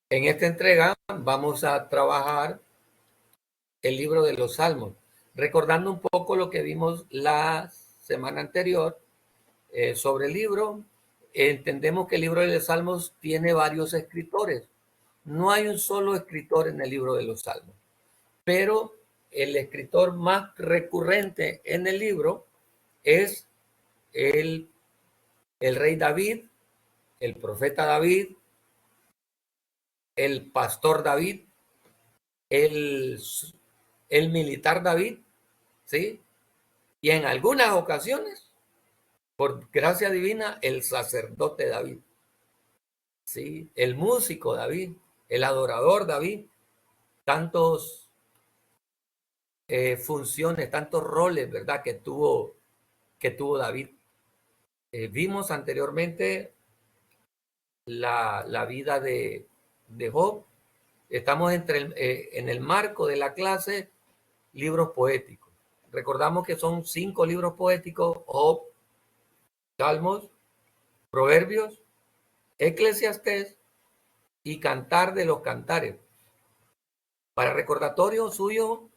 En esta entrega vamos a trabajar el libro de los Salmos, recordando un poco lo que vimos la semana anterior sobre el libro. Entendemos que el libro de los Salmos tiene varios escritores. No hay un solo escritor en el libro de los Salmos, pero el escritor más recurrente en el libro es el rey David, el profeta David, el pastor David, el, el militar David, ¿sí? Y en algunas ocasiones, por gracia divina, el sacerdote David, ¿sí? El músico David, el adorador David, tantos funciones, tantos roles, ¿verdad? Que tuvo David. Vimos anteriormente la vida de Job. Estamos en el marco de la clase libros poéticos. Recordamos que son 5 libros poéticos: Job, Salmos, Proverbios, Eclesiastés y Cantar de los Cantares. Para recordatorio suyo,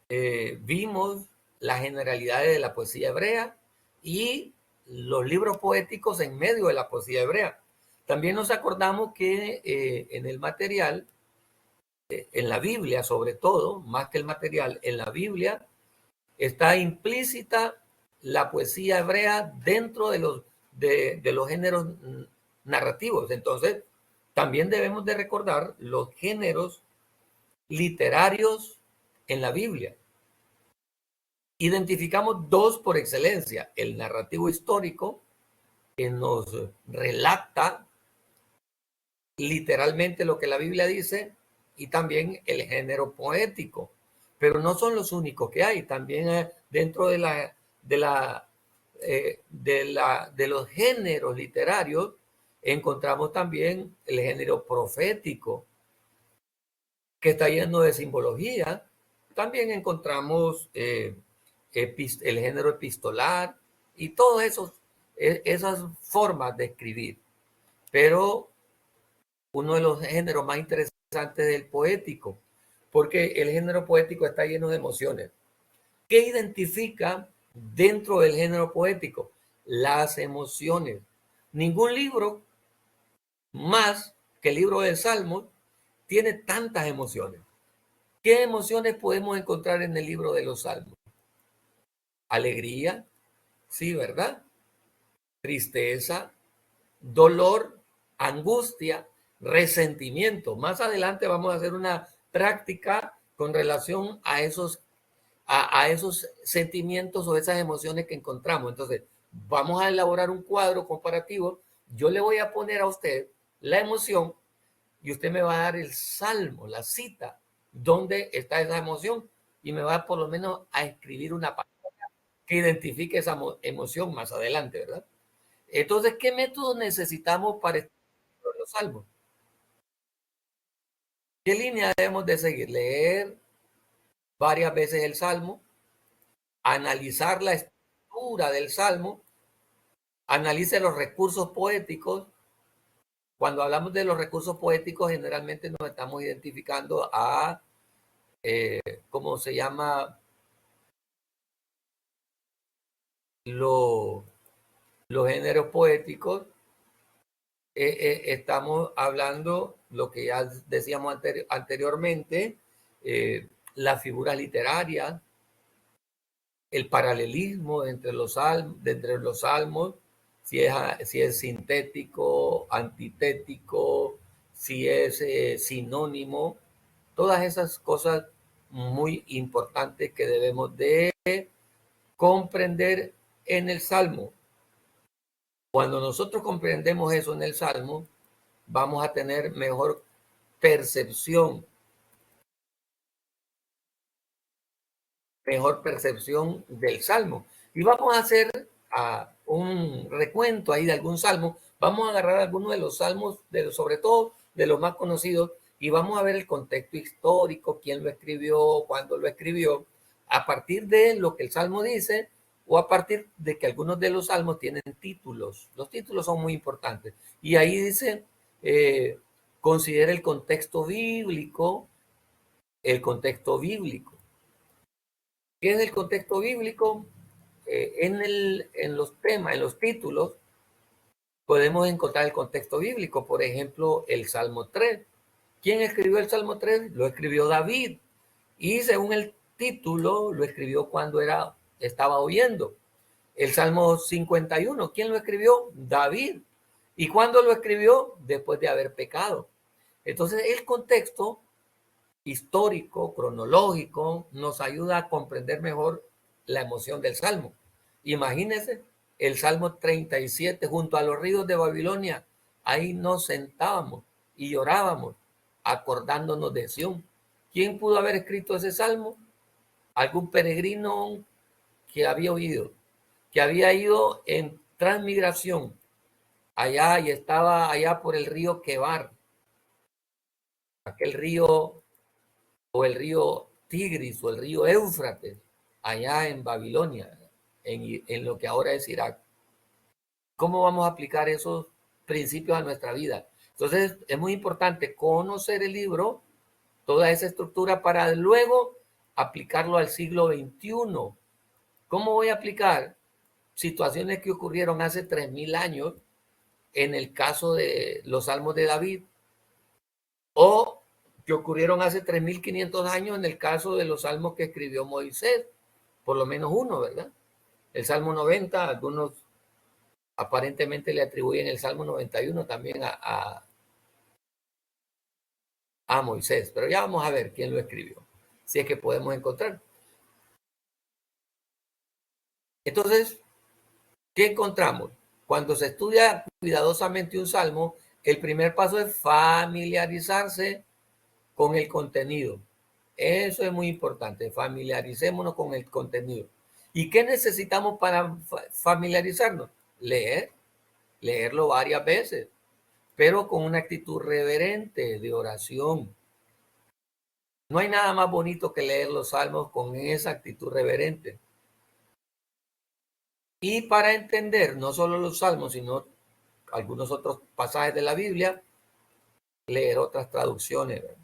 vimos las generalidades de la poesía hebrea y los libros poéticos en medio de la poesía hebrea. También nos acordamos que en el material, en la Biblia sobre todo, más que el material, en la Biblia está implícita la poesía hebrea dentro de los géneros narrativos. Entonces, también debemos de recordar los géneros literarios en la Biblia. Identificamos 2 por excelencia: el narrativo histórico, que nos relata literalmente lo que la Biblia dice, y también el género poético. Pero no son los únicos que hay. También dentro de los géneros literarios encontramos también el género profético, que está lleno de simbología. También encontramos el género epistolar y todas esas formas de escribir. Pero uno de los géneros más interesantes es el poético, porque el género poético está lleno de emociones. ¿Qué identifica dentro del género poético? Las emociones. Ningún libro más que el libro del Salmo tiene tantas emociones. ¿Qué emociones podemos encontrar en el libro de los Salmos? Alegría, sí, ¿verdad? Tristeza, dolor, angustia, resentimiento. Más adelante vamos a hacer una práctica con relación a esos sentimientos o esas emociones que encontramos. Entonces, vamos a elaborar un cuadro comparativo. Yo le voy a poner a usted la emoción y usted me va a dar el salmo, la cita, donde está esa emoción, y me va por lo menos a escribir una palabra que identifique esa emoción más adelante, ¿verdad? Entonces, ¿qué método necesitamos para escribir los salmos? ¿Qué línea debemos de seguir? Leer varias veces el salmo, analizar la estructura del salmo, analice los recursos poéticos. Cuando hablamos de los recursos poéticos, generalmente nos estamos identificando a, ¿cómo se llama? Los géneros poéticos. Estamos hablando, lo que ya decíamos anteriormente, la figura literaria, el paralelismo entre los salmos, si es sintético, antitético, si es sinónimo, todas esas cosas muy importantes que debemos de comprender en el salmo. Cuando nosotros comprendemos eso en el salmo, vamos a tener mejor percepción del salmo. Y vamos a hacer un recuento ahí de algún salmo. Vamos a agarrar algunos de los salmos, sobre todo de los más conocidos, y vamos a ver el contexto histórico, quién lo escribió, cuándo lo escribió, a partir de lo que el salmo dice, o a partir de que algunos de los salmos tienen títulos. Los títulos son muy importantes. Y ahí dice, considere el contexto bíblico. El contexto bíblico. ¿Qué es el contexto bíblico? En los temas, en los títulos, podemos encontrar el contexto bíblico. Por ejemplo, el Salmo 3. ¿Quién escribió el Salmo 3? Lo escribió David. Y según el título, lo escribió cuando estaba huyendo. El Salmo 51, ¿quién lo escribió? David. ¿Y cuándo lo escribió? Después de haber pecado. Entonces, el contexto histórico, cronológico, nos ayuda a comprender mejor la emoción del Salmo. Imagínense el Salmo 37, junto a los ríos de Babilonia, ahí nos sentábamos y llorábamos, acordándonos de Sión. ¿Quién pudo haber escrito ese Salmo? Algún peregrino que había oído, que había ido en transmigración allá y estaba allá por el río Quebar, aquel río o el río Tigris o el río Éufrates, allá en Babilonia, en lo que ahora es Irak. ¿Cómo vamos a aplicar esos principios a nuestra vida? Entonces, es muy importante conocer el libro, toda esa estructura, para luego aplicarlo al siglo XXI. ¿Cómo voy a aplicar situaciones que ocurrieron hace 3000 años en el caso de los Salmos de David, o que ocurrieron hace 3500 años en el caso de los salmos que escribió Moisés? Por lo menos uno, ¿verdad? El Salmo 90, algunos aparentemente le atribuyen el Salmo 91 también a Moisés, pero ya vamos a ver quién lo escribió, si es que podemos encontrar. Entonces, ¿qué encontramos? Cuando se estudia cuidadosamente un salmo, el primer paso es familiarizarse con el contenido. Eso es muy importante, familiaricémonos con el contenido. ¿Y qué necesitamos para familiarizarnos? Leerlo varias veces, pero con una actitud reverente de oración. No hay nada más bonito que leer los salmos con esa actitud reverente. Y para entender no solo los salmos, sino algunos otros pasajes de la Biblia, leer otras traducciones, ¿verdad?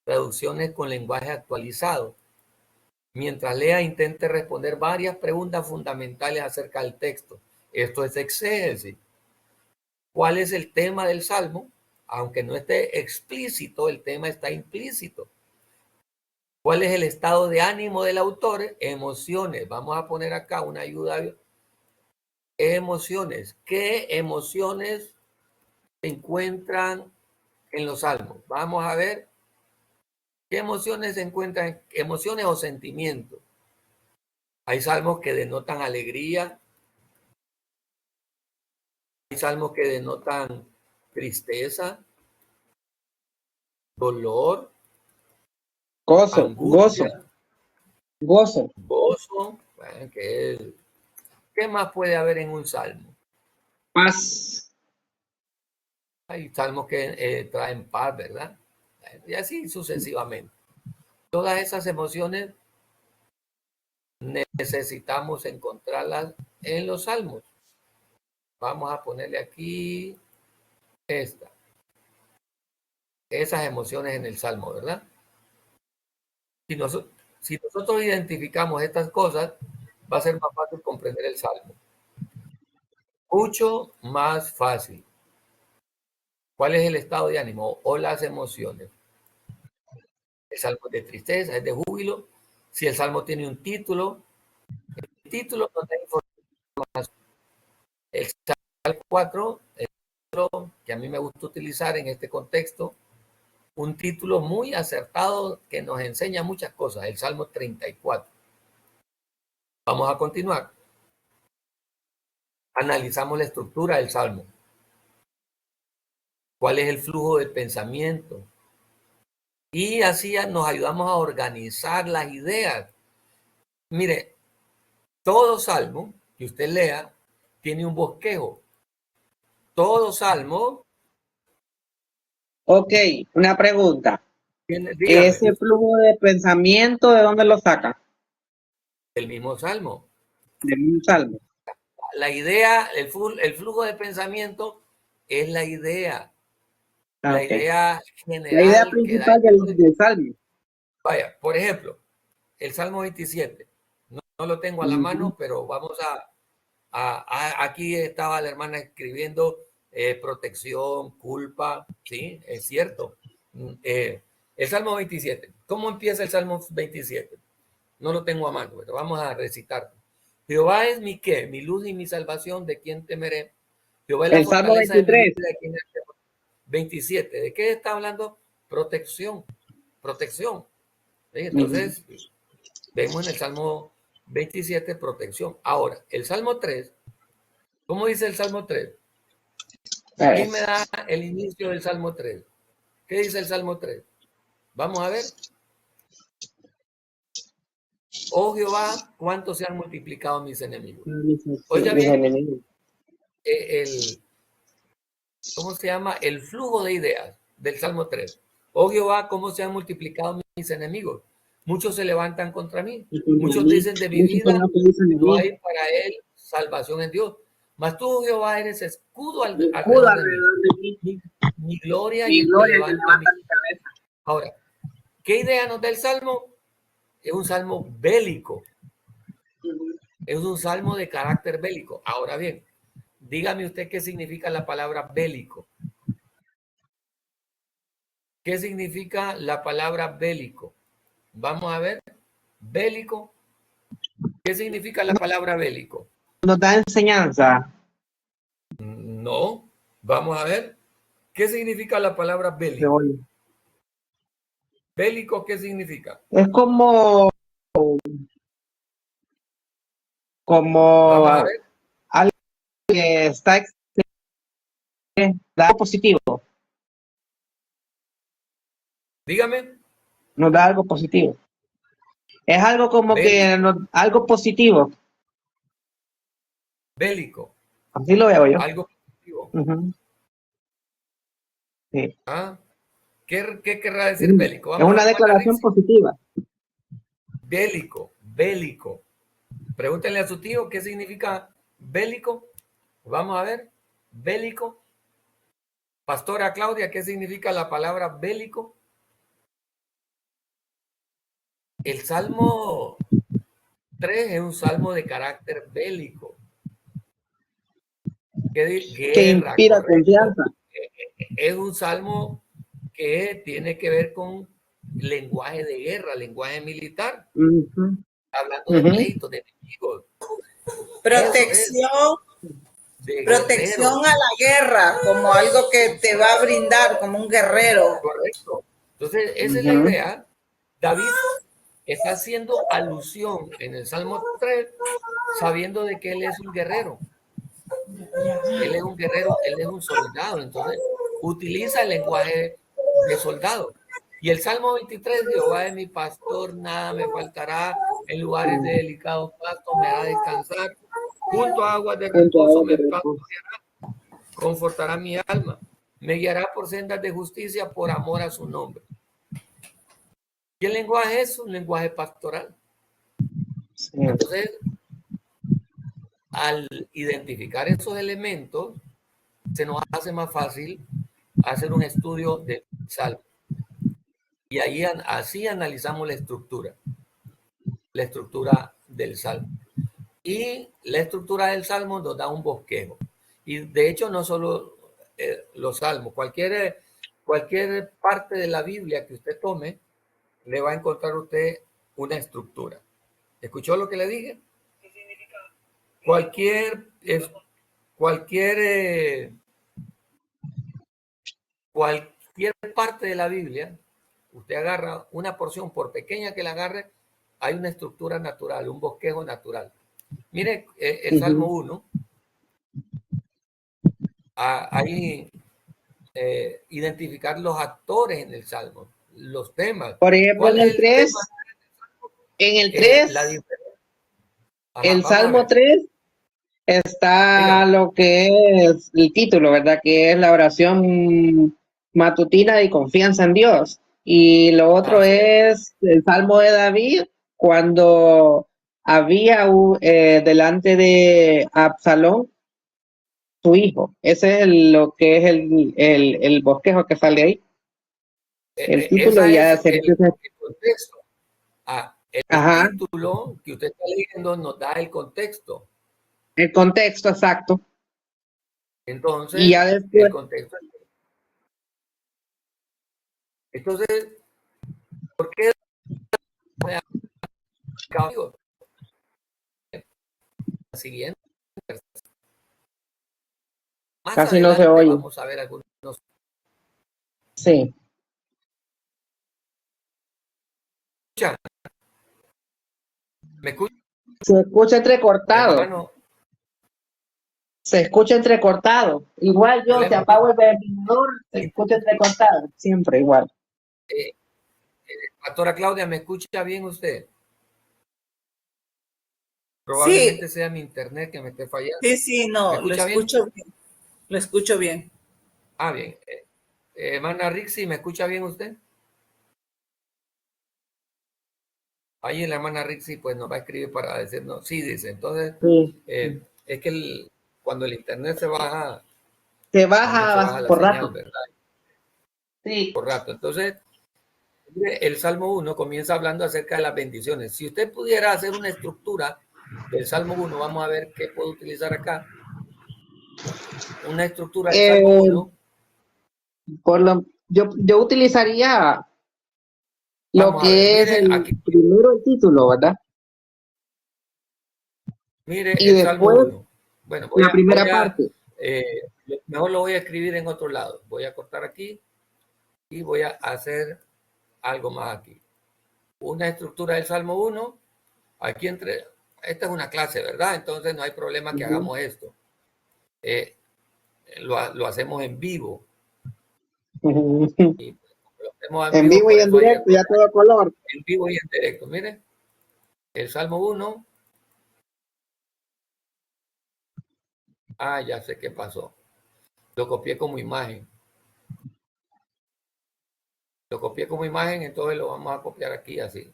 Traducciones con lenguaje actualizado. Mientras lea, intente responder varias preguntas fundamentales acerca del texto. Esto es exégesis. ¿Cuál es el tema del salmo? Aunque no esté explícito, el tema está implícito. ¿Cuál es el estado de ánimo del autor? Emociones. Vamos a poner acá una ayuda. Emociones. ¿Qué emociones se encuentran en los salmos? Vamos a ver qué emociones se encuentran, emociones o sentimientos. Hay salmos que denotan alegría, hay salmos que denotan tristeza, dolor, gozo, angustia, gozo. gozo. Bueno, ¿qué más puede haber en un salmo? Paz. Hay salmos que traen paz, ¿verdad? Y así sucesivamente. Todas esas emociones necesitamos encontrarlas en los salmos. Vamos a ponerle aquí esas emociones en el salmo, ¿verdad? Si nosotros identificamos estas cosas, va a ser más fácil comprender el salmo. Mucho más fácil. ¿Cuál es el estado de ánimo o las emociones? El salmo es de tristeza, es de júbilo. Si el salmo tiene un título, el título nos da información. El salmo 4, que a mí me gusta utilizar en este contexto, un título muy acertado que nos enseña muchas cosas, el Salmo 34. Vamos a continuar. Analizamos la estructura del Salmo. ¿Cuál es el flujo del pensamiento? Y así nos ayudamos a organizar las ideas. Mire, todo salmo que usted lea tiene un bosquejo. Todo salmo. Ok, una pregunta. Dígame, ¿Ese flujo de pensamiento de dónde lo saca? el mismo salmo. Del mismo salmo. La idea, el flujo de pensamiento es la idea. la Ok. idea La idea general que da principal del Salmo. Vaya, por ejemplo, el Salmo 27. No lo tengo a la mano, pero vamos aquí estaba la hermana escribiendo protección, culpa, ¿sí? Es cierto. El Salmo 27. ¿Cómo empieza el Salmo 27? No lo tengo a mano, pero vamos a recitar. Jehová es mi qué, mi luz y mi salvación, ¿de quién temeré? Jehová es la El Salmo fortaleza de mi 23. vida, ¿de quién temeré? 27. ¿De qué está hablando? Protección. Protección. ¿Sí? Entonces, vemos en el Salmo 27 protección. Ahora, el Salmo 3, ¿cómo dice el Salmo 3? ¿Quién me da el inicio del Salmo 3? ¿Qué dice el Salmo 3? Vamos a ver. Oh Jehová, cuánto se han multiplicado mis enemigos. Oiga bien, el, ¿cómo se llama? El flujo de ideas del Salmo 3. Oh Jehová, cómo se han multiplicado mis enemigos. Muchos se levantan contra mí. Muchos dicen de mi Muchos son vida, los que dicen de no mí. hay para él salvación en Dios. Mas tú, Jehová, eres escudo Escudo alrededor de mí. alrededor de mí. Mi gloria y Mi el que gloria que levanta mi. levanta mi cabeza. Ahora, ¿qué idea nos da el Salmo? Es un salmo bélico. Es un salmo de carácter bélico. Ahora bien, dígame usted qué significa la palabra bélico. ¿Qué significa la palabra bélico? Vamos a ver. Bélico. ¿Qué significa la palabra bélico? Nos da enseñanza. No. Vamos a ver. ¿Qué significa la palabra bélico? Bélico, ¿qué significa? Es como Vamos a ver. algo que está da positivo. Dígame. Nos da algo positivo. Es algo como Bélico. algo positivo. Bélico. Así lo veo yo. Algo positivo. Sí. ¿Ah? ¿Qué querrá decir bélico? Es una declaración positiva. Bélico, bélico. Pregúntenle a su tío qué significa bélico. Vamos a ver. Bélico. Pastora Claudia, ¿qué significa la palabra bélico? El Salmo 3 es un salmo de carácter bélico. Que Guerra, inspira correcto. confianza. Es un salmo que tiene que ver con lenguaje de guerra, lenguaje militar. Hablando de pleitos, de enemigos. Protección, de protección a la guerra, como algo que te va a brindar, como un guerrero. Correcto. Entonces, esa es la idea. David está haciendo alusión en el Salmo 3, sabiendo de que él es un guerrero. Él es un guerrero, él es un soldado. Entonces, utiliza el lenguaje de soldado. Y el Salmo 23, Jehová es mi pastor, nada me faltará, en lugares de delicados pastos me hará descansar, junto a aguas de reposo me pastoreará, confortará mi alma, me guiará por sendas de justicia por amor a su nombre. ¿Y el lenguaje es un lenguaje pastoral? Sí. Entonces, al identificar esos elementos, se nos hace más fácil hacer un estudio del Salmo. Y ahí así analizamos la estructura del Salmo. Y la estructura del Salmo nos da un bosquejo. Y de hecho, no solo los salmos, cualquier parte de la Biblia que usted tome, le va a encontrar usted una estructura. ¿Escuchó lo que le dije? ¿Qué significa? Cualquier parte de la Biblia, usted agarra una porción, por pequeña que la agarre, hay una estructura natural, un bosquejo natural. Mire, el Salmo 1, ahí identificar los actores en el Salmo, los temas. Por ejemplo, en el 3, el Salmo 3 está lo que es el título, ¿verdad? Que es la oración matutina de confianza en Dios. Y lo otro es el Salmo de David, cuando había delante de Absalón su hijo. Ese es lo que es el bosquejo que sale ahí. El título Esa ya es se el contexto. El Ajá, título que usted está leyendo nos da el contexto. el contexto exacto. Y Entonces, ya el después, contexto. Entonces, ¿por qué la siguiente? Más casi no se adelante oye. vamos a ver algunos. Sí. ¿Me escucha, Se escucha entrecortado. hermano? Se escucha entrecortado. Igual yo, si Problema. apago el ventilador, se escucha entrecortado. Siempre igual. Eh, Pastora Claudia, ¿me escucha bien usted? Sí, Probablemente sea mi internet que me esté fallando. sí, ¿Me no, lo escucha bien? escucho bien, lo escucho bien. Ah, bien. Hermana Rixi, ¿me escucha bien usted? Ahí la hermana Rixi pues nos va a escribir para decirnos, sí, dice. Entonces, Sí. es que cuando el internet se baja, Se también se baja baja la por señal, rato. ¿verdad? Sí. Por rato. Entonces, el Salmo 1 comienza hablando acerca de las bendiciones. Si usted pudiera hacer una estructura del Salmo 1, vamos a ver qué puedo utilizar acá. Una estructura del Salmo Eh, 1. yo utilizaría lo Vamos a ver, que es mire el aquí, primero el título, ¿verdad? mire Y el Salmo después 1. Bueno, la primera parte. mejor lo voy a escribir en otro lado. Voy a cortar aquí y voy a hacer algo más aquí. Una estructura del Salmo 1. Aquí esta es una clase, ¿verdad? Entonces no hay problema que Ujú. hagamos esto. Eh, lo hacemos en vivo. Y lo hacemos en En vivo, vivo y por en eso hay directo, algunos ya todo color. en vivo y en directo. Miren, el Salmo 1. Ah, ya sé qué pasó. Lo copié como imagen. Lo copié como imagen, entonces lo vamos a copiar aquí así.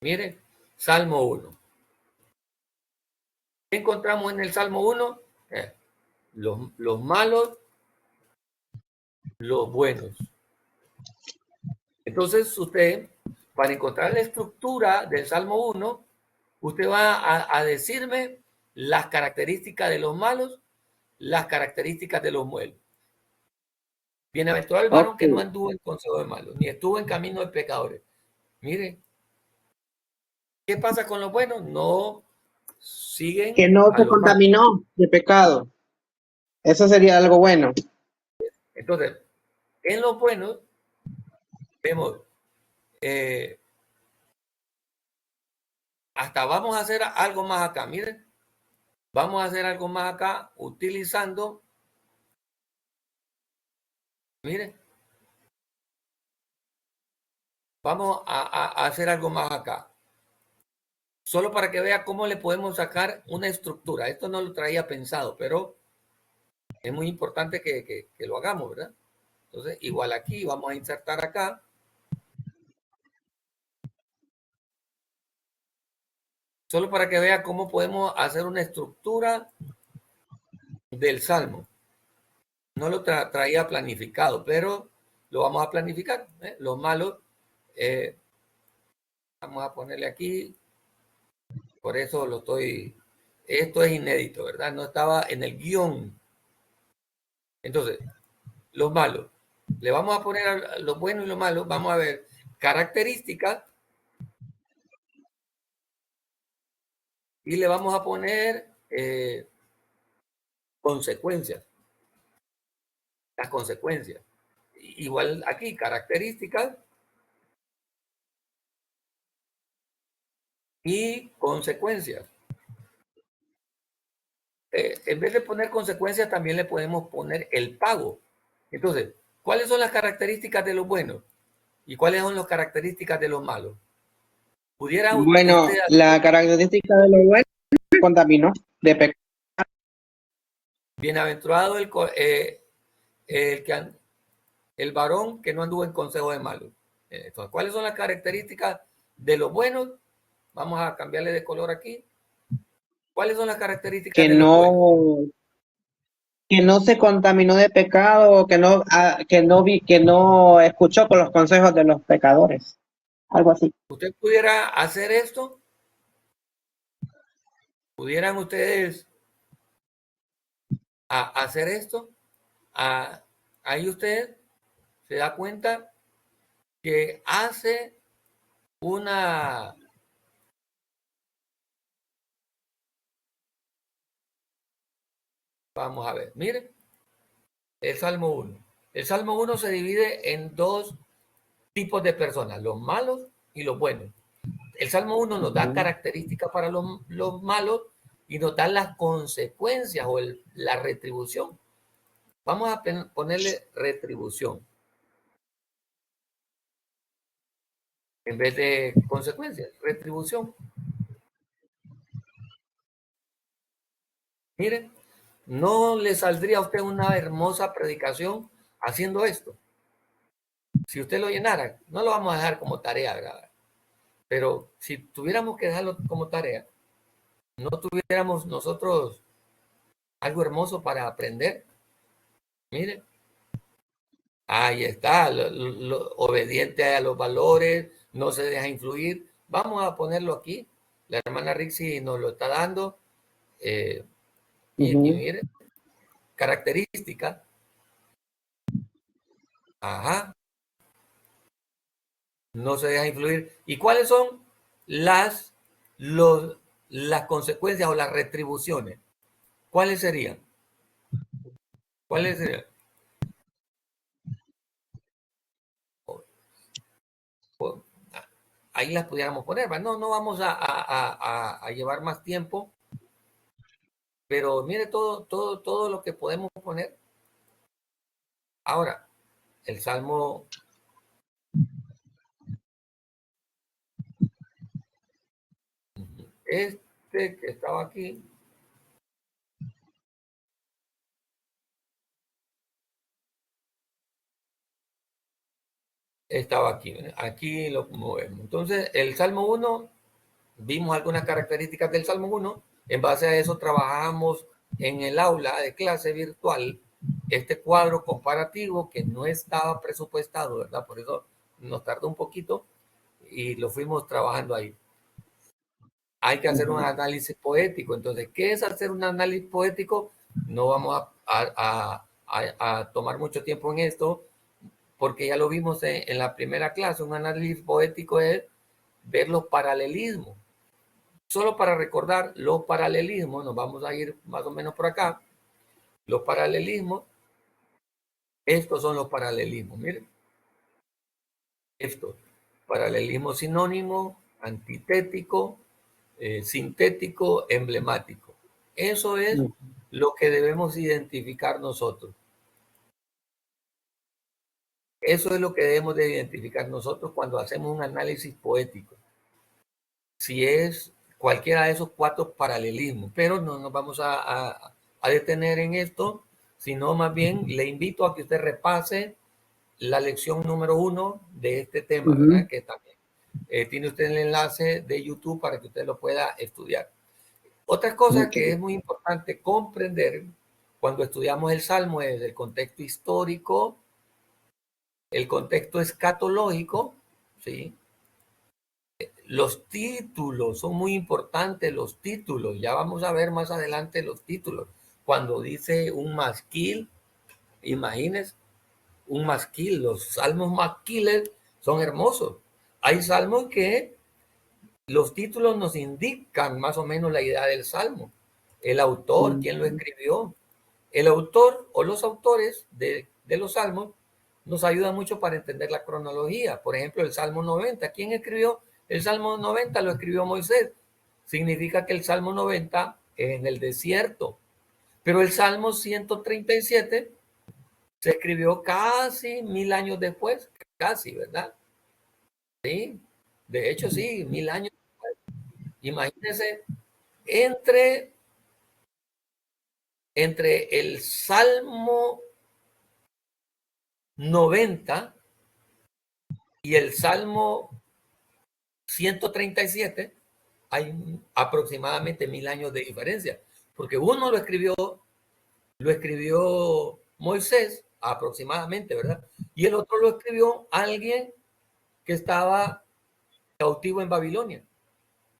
Miren, Salmo 1. ¿Qué encontramos en el Salmo 1? Los malos, los buenos. Entonces usted, para encontrar la estructura del Salmo 1, usted va a decirme las características de los malos, las características de los buenos. Bienaventurado el varón Ok. que no anduvo en consejo de malos, ni estuvo en camino de pecadores. Mire, ¿qué pasa con los buenos? No Que siguen no a se los malos. contaminó de pecado. Eso sería algo bueno. Entonces, en los buenos vemos, eh, hasta vamos a hacer algo más acá. Miren, vamos a hacer algo más acá utilizando, miren, vamos a hacer algo más acá. Solo para que vea cómo le podemos sacar una estructura. Esto no lo traía pensado, pero es muy importante que lo hagamos, ¿verdad? Entonces, igual aquí, vamos a insertar acá. Solo para que vea cómo podemos hacer una estructura del Salmo. No lo traía planificado, pero lo vamos a planificar. Los malos, vamos a ponerle aquí, por eso lo estoy, esto es inédito, ¿verdad? No estaba en el guión. Entonces, los malos, le vamos a poner a los buenos y los malos, vamos a ver características y le vamos a poner consecuencias, las consecuencias. Igual aquí, características y consecuencias. En vez de poner consecuencias, también le podemos poner el pago. Entonces, ¿cuáles son las características de los buenos? ¿Y cuáles son las características de los malos? ¿Pudiera Bueno, usted la hacer característica de lo bueno se contaminó de pecado. bienaventurado el, el varón que no anduvo en consejo de malos? Entonces, ¿cuáles son las características de los buenos? Vamos a cambiarle de color aquí. ¿Cuáles son las características que de los buenos? que no se contaminó de pecado, que no escuchó con los consejos de los pecadores, algo así. ¿Usted pudiera hacer esto? ¿Pudieran ustedes hacer esto? Ahí usted se da cuenta que hace una... Vamos a ver, miren, el Salmo 1. El Salmo 1 se divide en dos tipos de personas, los malos y los buenos. El Salmo 1 nos da características para los malos y nos da las consecuencias o la retribución. Vamos a ponerle retribución en vez de consecuencias. Retribución. Miren, no le saldría a usted una hermosa predicación haciendo esto. Si usted lo llenara, no lo vamos a dejar como tarea, ¿verdad? Pero si tuviéramos que dejarlo como tarea, no tuviéramos nosotros algo hermoso para aprender. Miren, ahí está, obediente a los valores, no se deja influir. Vamos a ponerlo aquí. La hermana Rixi nos lo está dando. Y miren, característica. Ajá. No se deja influir. ¿Y cuáles son las, las consecuencias o las retribuciones? ¿Cuáles serían? ¿Cuáles serían? Ahí las pudiéramos poner. No, no vamos a llevar más tiempo, pero mire todo lo que podemos poner. Ahora, el Salmo este que estaba aquí, estaba aquí. Aquí lo movemos. Entonces, el Salmo 1, vimos algunas características del Salmo 1. En base a eso trabajamos en el aula de clase virtual este cuadro comparativo que no estaba presupuestado, ¿verdad? Por eso nos tardó un poquito y lo fuimos trabajando ahí. Hay que hacer un análisis poético. Entonces, ¿qué es hacer un análisis poético? No vamos a tomar mucho tiempo en esto, porque ya lo vimos en la primera clase. Un análisis poético es ver los paralelismos. Solo para recordar los paralelismos, nos vamos a ir más o menos por acá. Los paralelismos, estos son los paralelismos, miren. Estos, paralelismo sinónimo, antitético, sintético, emblemático. Eso es lo que debemos identificar nosotros. Eso es lo que debemos de identificar nosotros cuando hacemos un análisis poético. Si es cualquiera de esos cuatro paralelismos, pero no nos vamos a detener en esto, sino más bien le invito a que usted repase la lección número 1 de este tema, ¿verdad? Que también tiene usted el enlace de YouTube para que usted lo pueda estudiar. Otra cosa que es muy importante comprender cuando estudiamos el Salmo es el contexto histórico, el contexto escatológico, ¿sí? Los títulos son muy importantes, los títulos. Ya vamos a ver más adelante los títulos. Cuando dice un masquil, imagínense, un masquil. Los salmos masquiles son hermosos. Hay salmos que los títulos nos indican más o menos la idea del salmo. El autor, quién lo escribió. El autor o los autores de los salmos nos ayudan mucho para entender la cronología. Por ejemplo, el Salmo 90. ¿Quién escribió el Salmo 90? Lo escribió Moisés. Significa que el Salmo 90 es en el desierto. Pero el Salmo 137 se escribió casi 1000 años después. Casi, ¿verdad? Sí. De hecho, sí, 1000 años después. Imagínense, entre el Salmo 90 y el Salmo 137 hay aproximadamente 1000 años de diferencia, porque uno lo escribió Moisés aproximadamente, ¿verdad? Y el otro lo escribió alguien que estaba cautivo en Babilonia.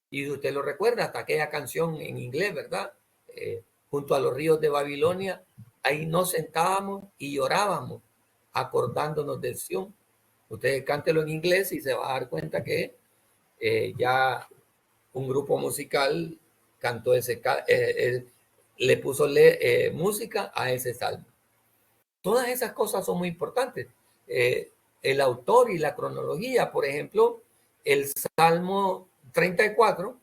Y usted lo recuerda, hasta aquella canción en inglés, ¿verdad? Junto a los ríos de Babilonia, ahí nos sentábamos y llorábamos, acordándonos de Sión. Usted cántelo en inglés y se va a dar cuenta que ya un grupo musical cantó le puso música a ese salmo. Todas esas cosas son muy importantes. El autor y la cronología, por ejemplo, el Salmo 34,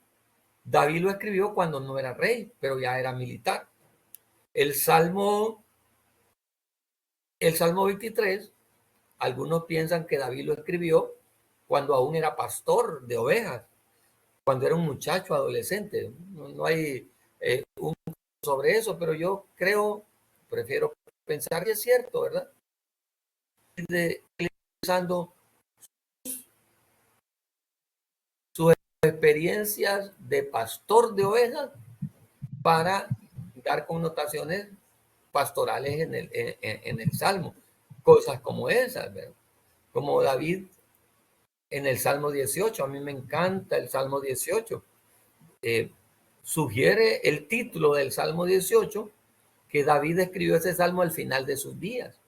David lo escribió cuando no era rey, pero ya era militar. El Salmo 23, algunos piensan que David lo escribió cuando aún era pastor de ovejas, cuando era un muchacho adolescente. No hay un sobre eso, pero yo prefiero pensar que es cierto, ¿verdad? Utilizando sus experiencias de pastor de ovejas para dar connotaciones pastorales en el Salmo. Cosas como esas, ¿verdad? Como David en el Salmo 18. A mí me encanta el Salmo 18. Sugiere el título del Salmo 18 que David escribió ese salmo al final de sus días.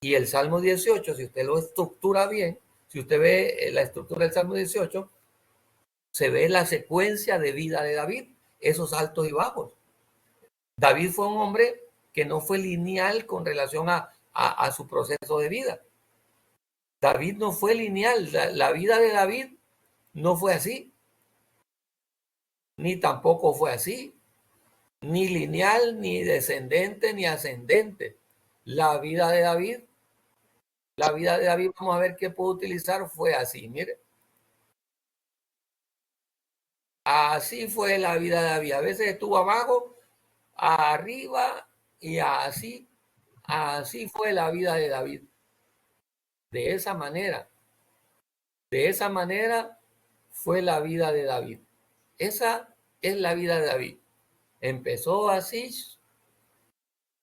Y el Salmo 18, si usted lo estructura bien, si usted ve la estructura del Salmo 18, se ve la secuencia de vida de David, esos altos y bajos. David fue un hombre que no fue lineal con relación a su proceso de vida. David no fue lineal. La vida de David no fue así. Ni tampoco fue así. Ni lineal, ni descendente, ni ascendente. La vida de David, vamos a ver qué puedo utilizar, fue así. Mire. Así fue la vida de David. A veces estuvo abajo, arriba y así fue la vida de David. De esa manera fue la vida de David. Esa es la vida de David. Empezó así,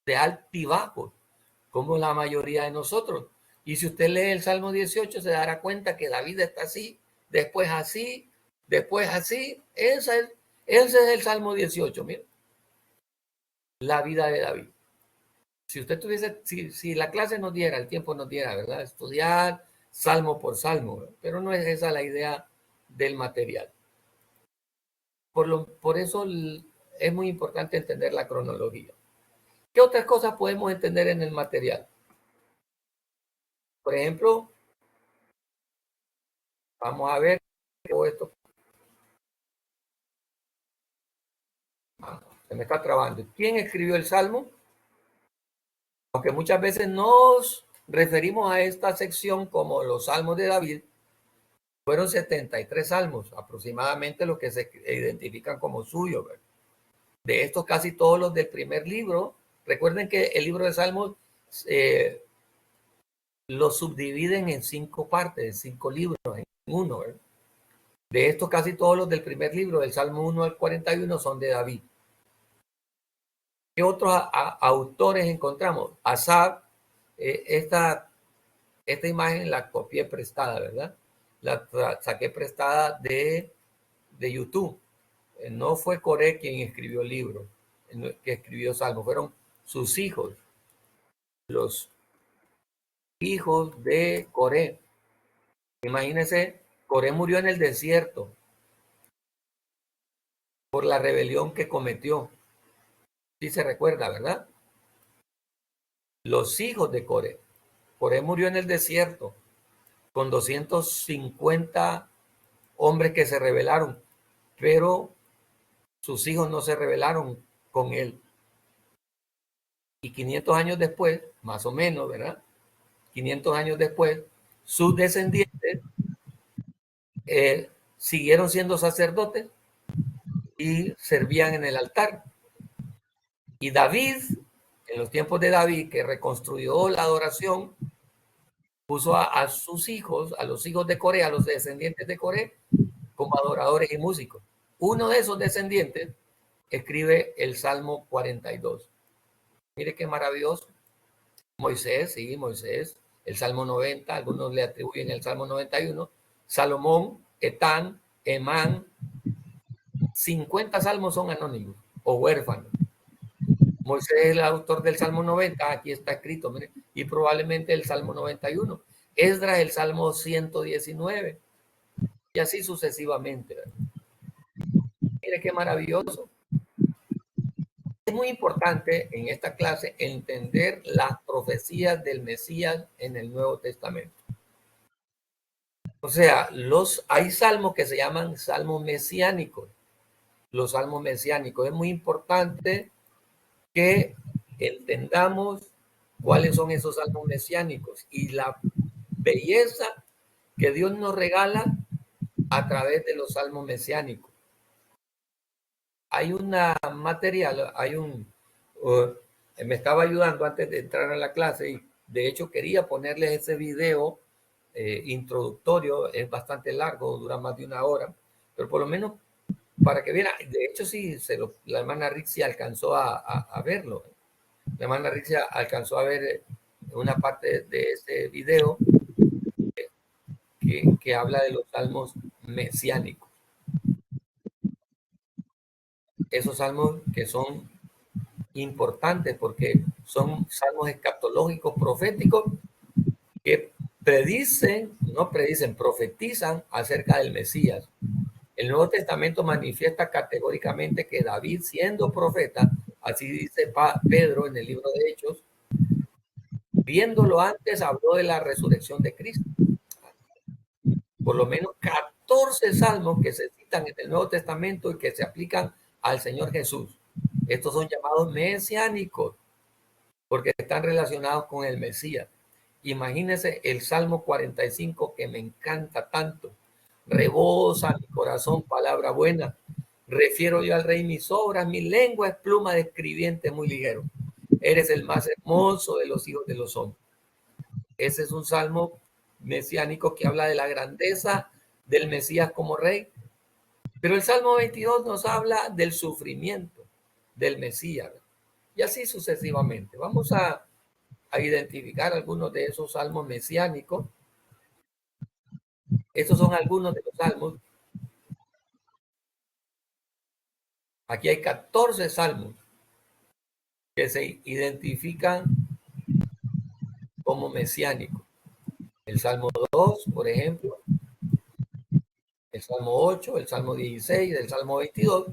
de altibajos, como la mayoría de nosotros. Y si usted lee el Salmo 18, se dará cuenta que David está así, después así, después así. Ese es el Salmo 18, mira. La vida de David. Si usted tuviese, si la clase nos diera, el tiempo nos diera, ¿verdad? Estudiar salmo por salmo, ¿verdad? Pero no es esa la idea del material. Por eso es muy importante entender la cronología. ¿Qué otras cosas podemos entender en el material? Por ejemplo, vamos a ver esto. Se me está trabando. ¿Quién escribió el Salmo? Aunque muchas veces nos referimos a esta sección como los Salmos de David, fueron 73 salmos, aproximadamente los que se identifican como suyos. De estos, casi todos los del primer libro. Recuerden que el libro de Salmos lo subdividen en 5 partes, en 5 libros, en uno. ¿Verdad? De estos, casi todos los del primer libro, del Salmo 1 al 41, son de David. ¿Qué otros autores encontramos? Asaf, esta imagen la copié prestada, ¿verdad? La saqué prestada de YouTube. No fue Coré quien escribió el libro, que escribió Salmo, fueron sus hijos, los hijos de Coré. Imagínense, Coré murió en el desierto por la rebelión que cometió. Sí se recuerda, ¿verdad? Los hijos de Coré. Coré murió en el desierto con 250 hombres que se rebelaron, pero sus hijos no se rebelaron con él. Y 500 años después, más o menos, ¿verdad? 500 años después, sus descendientes siguieron siendo sacerdotes y servían en el altar. Y David, en los tiempos de David, que reconstruyó la adoración, puso a sus hijos, a los hijos de Coré, a los descendientes de Coré, como adoradores y músicos. uno de esos descendientes escribe el Salmo 42. Mire qué maravilloso. Moisés, sí, Moisés, el Salmo 90, algunos le atribuyen el Salmo 91, Salomón, Etán, Emán, 50 salmos son anónimos o huérfanos. Moisés es el autor del Salmo 90, aquí está escrito, mire, y probablemente el Salmo 91. Esdras el Salmo 119, y así sucesivamente. ¿Verdad? Mire qué maravilloso. Es muy importante en esta clase entender las profecías del Mesías en el Nuevo Testamento. O sea, hay salmos que se llaman salmos mesiánicos. Los salmos mesiánicos. Es muy importante que entendamos cuáles son esos salmos mesiánicos y la belleza que Dios nos regala a través de los salmos mesiánicos. Hay una material, me estaba ayudando antes de entrar a la clase y de hecho quería ponerles ese video introductorio, es bastante largo, dura más de 1 hora, pero por lo menos para que vieran, de hecho sí, la hermana Rixi alcanzó a verlo. La hermana Rixia alcanzó a ver una parte de ese video que habla de los salmos mesiánicos. Esos salmos que son importantes porque son salmos escatológicos proféticos que profetizan acerca del Mesías. El Nuevo Testamento manifiesta categóricamente que David, siendo profeta, así dice Pedro en el libro de Hechos, viéndolo antes, habló de la resurrección de Cristo. Por lo menos 14 salmos que se citan en el Nuevo Testamento y que se aplican al Señor Jesús. Estos son llamados mesiánicos porque están relacionados con el Mesías. Imagínense el Salmo 45 que me encanta tanto. Rebosa mi corazón palabra buena. Refiero yo al Rey mis obras, mi lengua es pluma de escribiente muy ligero. Eres el más hermoso de los hijos de los hombres. Ese es un salmo mesiánico que habla de la grandeza del Mesías como rey. Pero el Salmo 22 nos habla del sufrimiento del Mesías. Y así sucesivamente. Vamos a identificar algunos de esos salmos mesiánicos. Estos son algunos de los salmos. Aquí hay 14 salmos que se identifican como mesiánicos. El Salmo 2, por ejemplo, el Salmo 8, el Salmo 16, el Salmo 22,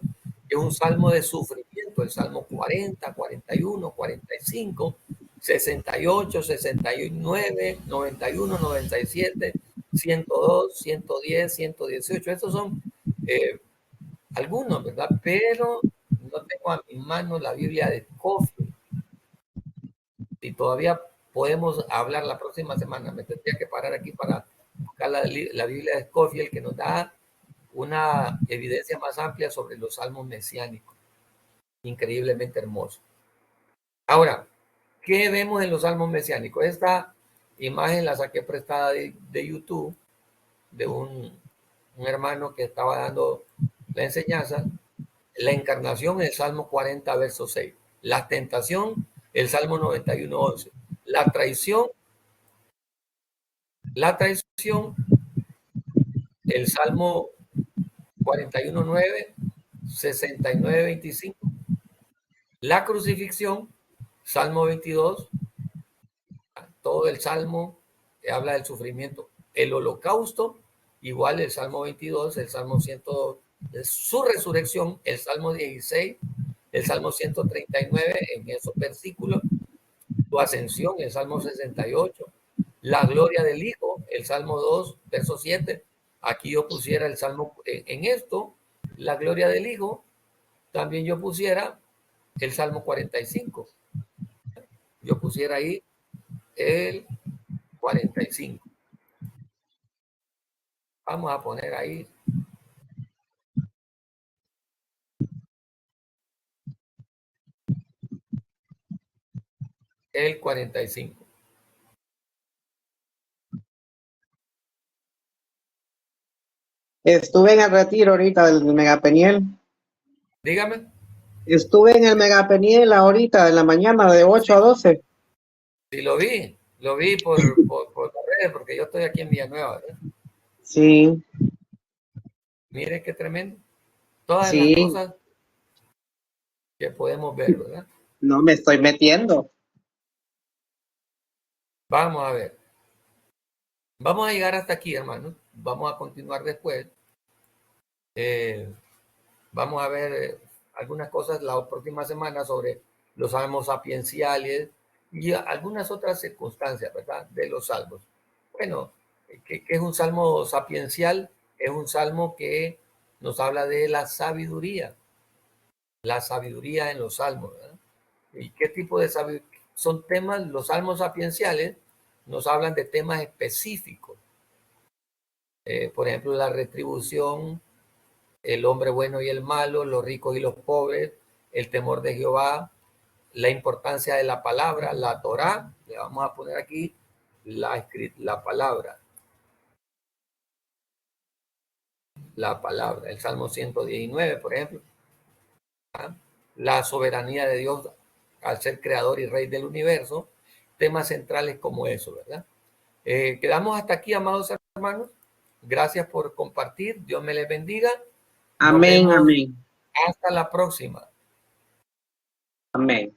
que es un salmo de sufrimiento, el Salmo 40, 41, 45, 68, 69, 91, 97, 102, 110, 118. Estos son algunos, ¿verdad? Pero no tengo a mi mano la Biblia de Scofield. Y todavía podemos hablar la próxima semana. Me tendría que parar aquí para buscar la Biblia de Scofield, que nos da una evidencia más amplia sobre los salmos mesiánicos. Increíblemente hermoso. Ahora, ¿qué vemos en los salmos mesiánicos? Esta imagen la saqué prestada de YouTube, de un hermano que estaba dando la enseñanza. La encarnación, el Salmo 40, verso 6. La tentación, el Salmo 91, 11. La traición, el Salmo 41, 9, 69, 25. La crucifixión, Salmo 22, todo el Salmo que habla del sufrimiento. El holocausto, igual el Salmo 22, el Salmo 102, su resurrección, el Salmo 16, el Salmo 139 en esos versículos, su ascensión, el Salmo 68, la gloria del Hijo, el Salmo 2, verso 7. Aquí yo pusiera el Salmo, en esto, la gloria del Hijo, también yo pusiera el Salmo 45. Yo pusiera ahí el 45. Vamos a poner ahí el 45. Estuve en el retiro ahorita del Megapeniel. Dígame. Estuve en el Megapeniel ahorita, en la mañana, de 8 a 12. Sí, lo vi por las redes, porque yo estoy aquí en Villanueva, ¿verdad? Sí. Mire qué tremendo. Todas las Sí. cosas que podemos ver, ¿verdad? No me estoy metiendo. Vamos a ver. Vamos a llegar hasta aquí, hermanos. Vamos a continuar después. Vamos a ver algunas cosas la próxima semana sobre los salmos sapienciales y algunas otras circunstancias, ¿verdad? De los salmos. Bueno, ¿qué es un salmo sapiencial? Es un salmo que nos habla de la sabiduría en los salmos, ¿verdad? ¿Y qué tipo de sabiduría? Son temas, los salmos sapienciales nos hablan de temas específicos. Por ejemplo, la retribución, el hombre bueno y el malo, los ricos y los pobres, el temor de Jehová, la importancia de la palabra, la Torá. Le vamos a poner aquí la palabra, el Salmo 119, por ejemplo. La soberanía de Dios al ser creador y rey del universo, temas centrales como eso, ¿verdad? Quedamos hasta aquí, amados hermanos. Gracias por compartir. Dios me les bendiga. Nos Amén, vemos amén. hasta la próxima. Amén.